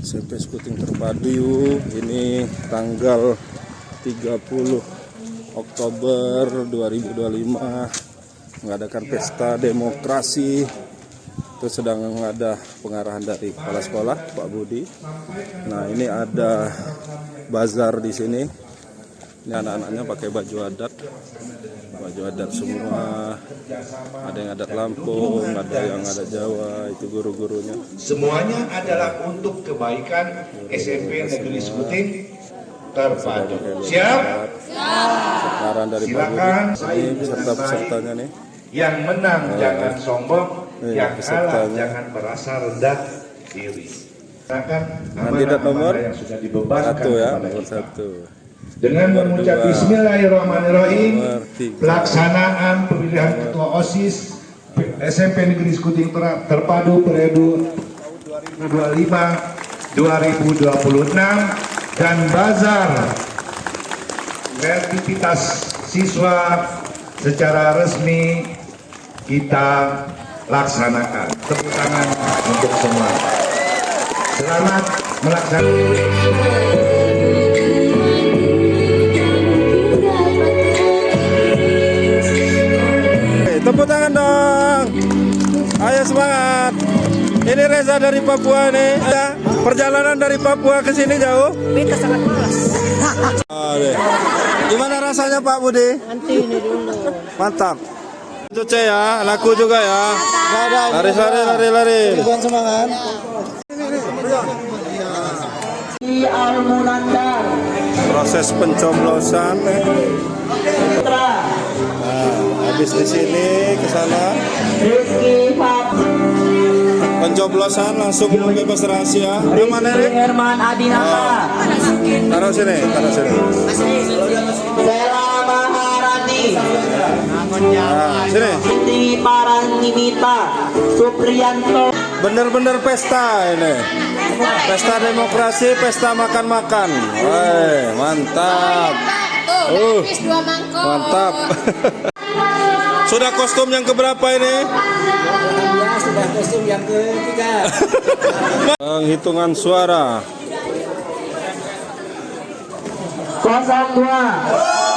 SMP Sekuting Terpadu. Ini tanggal 30 Oktober 2025 mengadakan Pesta Demokrasi. Itu sedang ada pengarahan dari kepala sekolah Pak Budi. Nah, ini ada Bazar di sini. Ini anak-anaknya pakai baju adat semua. Ada yang adat Lampung, ada yang adat Jawa. Itu guru-gurunya. Semuanya adalah untuk kebaikan SMP Negeri Sekuting Terpadu. Siap? Sekarang dari Silakan. Ini peserta-pesertanya nih. Yang menang jangan sombong, yang kalah pesertanya. jangan merasa rendah diri. Silakan Kandidat nomor yang sudah dibebankan satu ya, kepada nomor kita. satu. Dengan mengucap Bismillahirrahmanirrahim, Nomor 3. pelaksanaan pemilihan ketua OSIS SMP Negeri Sekuting Terpadu periode 2025-2026 dan Bazar kreativitas siswa secara resmi kita laksanakan. Tepuk tangan untuk semua. Selamat melaksanakan. Tepuk tangan dong. Ayo semangat. Ini Reza dari Papua nih. Ya, perjalanan dari Papua ke sini jauh? Kita sangat puas. Gimana rasanya Pak Budi? Nanti ini dulu. Mantap. Itu C ya, anakku juga ya. Lari. Semangat. Al-Munandar. Proses pencoblosan. Nah, habis di sini ke sana. Pencoblosan langsung bebas rahasia. Yang mana nih? Herman Adinata. Taruh sini. Bella Maharani. Nah, sini. Siti Paranimita. Supriyanto. Bener-bener pesta ini. Pesta demokrasi, pesta makan-makan. Woi, mantap. Mantap. Sudah kostum yang keberapa ini? Sudah kostum yang ketiga. Penghitungan suara. 02.